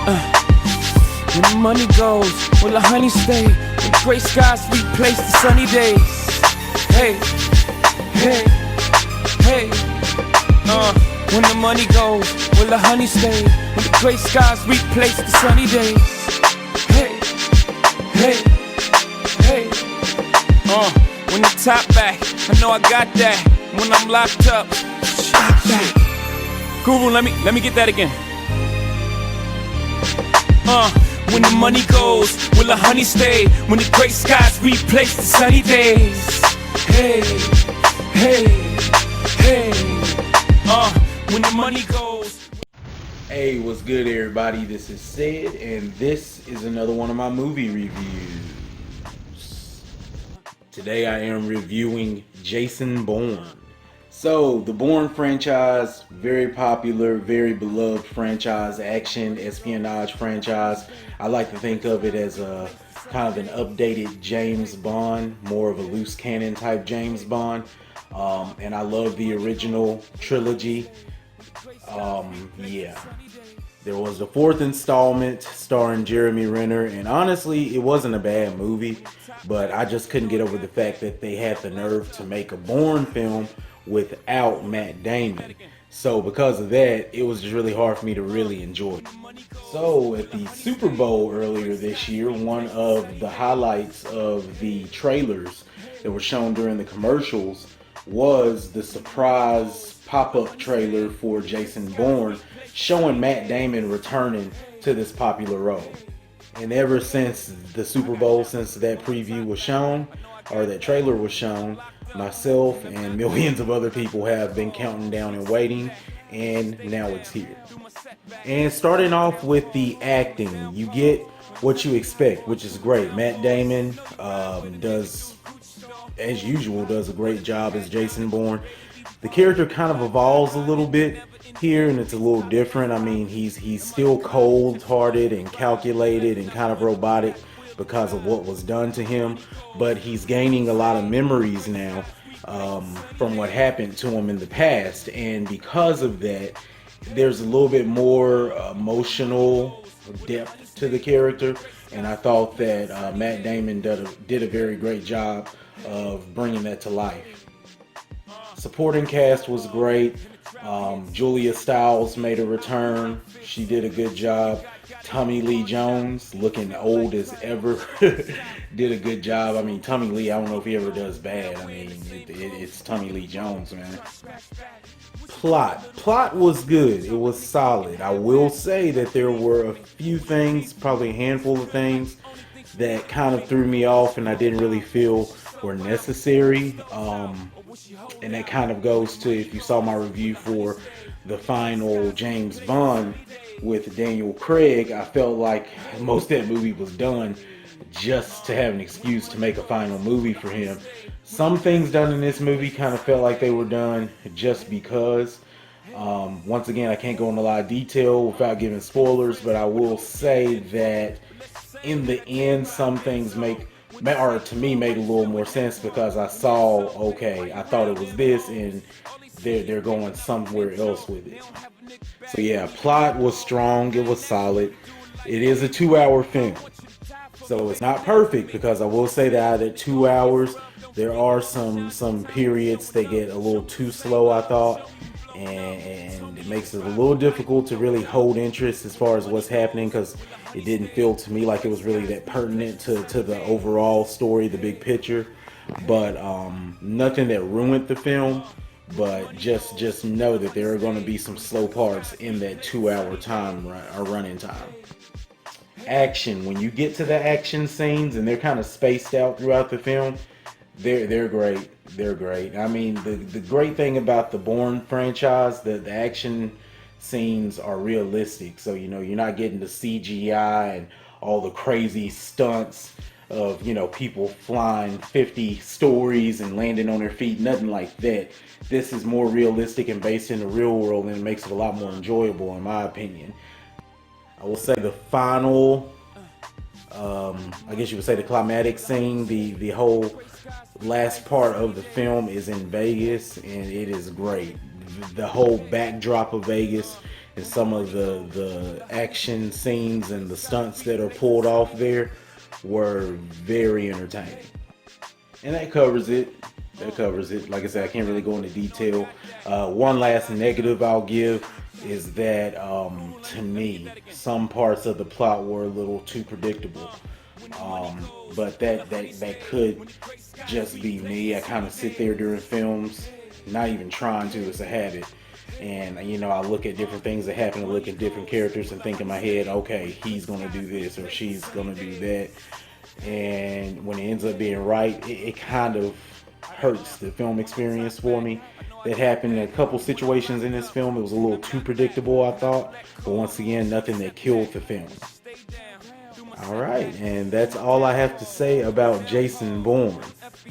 When the money goes, will the honey stay? When gray skies replace the sunny days. Hey, hey, hey. When the money goes, will the honey stay? When the gray skies replace the sunny days. Hey, hey, hey. When the top back, I know I got that. When I'm locked up, shit. Guru, let me get that again. When the money goes, will the honey stay? When the gray skies replace the sunny days. Hey, hey, hey. When the money goes. Hey, what's good, everybody? This is Ced, and this is another one of my movie reviews. Today I am reviewing Jason Bourne. So, the Bourne franchise, very popular, very beloved franchise, action, espionage franchise. I like to think of it as a kind of an updated James Bond, more of a loose cannon type James Bond. And I love the original trilogy. Yeah. There was the fourth installment starring Jeremy Renner, and honestly, it wasn't a bad movie, but I just couldn't get over the fact that they had the nerve to make a Bourne film without Matt Damon. So because of that, it was just really hard for me to really enjoy it. So at the Super Bowl earlier this year, one of the highlights of the trailers that were shown during the commercials was the surprise pop-up trailer for Jason Bourne, showing Matt Damon returning to this popular role. And ever since the Super Bowl, since that preview was shown, or that trailer was shown, myself and millions of other people have been counting down and waiting, and now it's here. And starting off with the acting, you get what you expect, which is great. Matt Damon does, as usual, does a great job as Jason Bourne. The character kind of evolves a little bit here, and it's a little different. I mean, he's still cold-hearted and calculated and kind of robotic because of what was done to him, but he's gaining a lot of memories now from what happened to him in the past, and because of that, there's a little bit more emotional depth to the character, and I thought that Matt Damon did a very great job of bringing that to life. Supporting cast was great. Julia Stiles made a return. She did a good job. Tommy Lee Jones, looking old as ever, did a good job. I mean, Tommy Lee, I don't know if he ever does bad. I mean, it's Tommy Lee Jones, man. Plot was good. It was solid. I will say that there were a few things, probably a handful of things, that kind of threw me off and I didn't really feel were necessary. And that kind of goes to, if you saw my review for the final James Bond with Daniel Craig, I felt like most of that movie was done just to have an excuse to make a final movie for him. Some things done in this movie kind of felt like they were done just because. Once again, I can't go into a lot of detail without giving spoilers, but I will say that in the end, some things to me made a little more sense because I saw, okay, I thought it was this, and they're going somewhere else with it. So yeah, plot was strong, it was solid. It is a 2-hour film, so it's not perfect because I will say that out of 2 hours, there are some periods that get a little too slow, I thought, and it makes it a little difficult to really hold interest as far as what's happening because it didn't feel to me like it was really that pertinent to the overall story, the big picture. But nothing that ruined the film, but just know that there are going to be some slow parts in that 2-hour time or running time. Action, when you get to the action scenes and they're kind of spaced out throughout the film, they're great. They're great. I mean, the great thing about the Bourne franchise, the action scenes are realistic. So, you know, you're not getting the CGI and all the crazy stunts of, you know, people flying 50 stories and landing on their feet. Nothing like that. This is more realistic and based in the real world, and it makes it a lot more enjoyable, in my opinion. I will say the final, I guess you would say the climatic scene, the whole last part of the film is in Vegas, and it is great. The whole backdrop of Vegas and some of the action scenes and the stunts that are pulled off there were very entertaining. And that covers it. That covers it. Like I said, I can't really go into detail. One last negative I'll give is that, to me, some parts of the plot were a little too predictable. But that could just be me. I kind of sit there during films, not even trying to, it's a habit. And I look at different things that happen, I look at different characters and think in my head, okay, he's gonna do this or she's gonna do that. And when it ends up being right, it kind of hurts the film experience for me. That happened in a couple situations in this film. It was a little too predictable, I thought. But once again, nothing that killed the film. Alright, and that's all I have to say about Jason Bourne.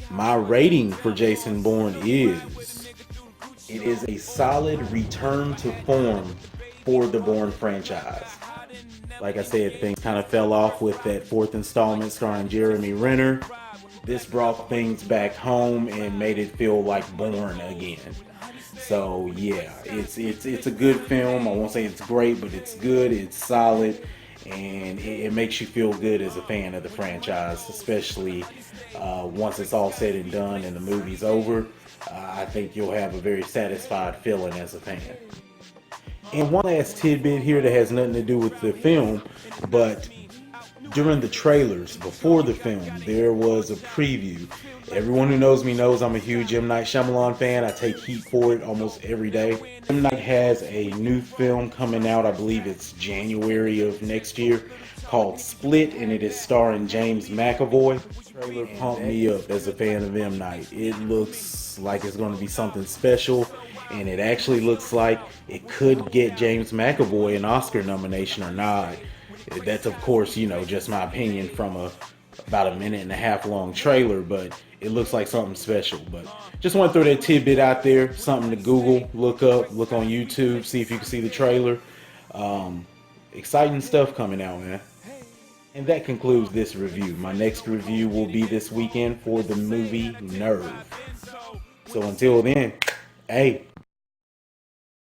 My rating for Jason Bourne is, it is a solid return to form for the Bourne franchise. Like I said, things kind of fell off with that fourth installment starring Jeremy Renner. This brought things back home and made it feel like Bourne again. So yeah, it's a good film. I won't say it's great, but it's good, it's solid, and it makes you feel good as a fan of the franchise, especially once it's all said and done and the movie's over. I think you'll have a very satisfied feeling as a fan. And one last tidbit here that has nothing to do with the film, but during the trailers before the film, there was a preview. Everyone who knows me knows I'm a huge M. Night Shyamalan fan. I take heat for it almost every day. M. Night has a new film coming out, I believe it's January of next year, called Split, and it is starring James McAvoy. The trailer pumped me up as a fan of M. Night. It looks like it's going to be something special, and it actually looks like it could get James McAvoy an Oscar nomination or nod. That's, of course, just my opinion from about a minute and a half long trailer, but it looks like something special. But just want to throw that tidbit out there, something to Google, look up, look on YouTube, see if you can see the trailer. Exciting stuff coming out, man. And that concludes this review. My next review will be this weekend for the movie Nerve. So until then, hey,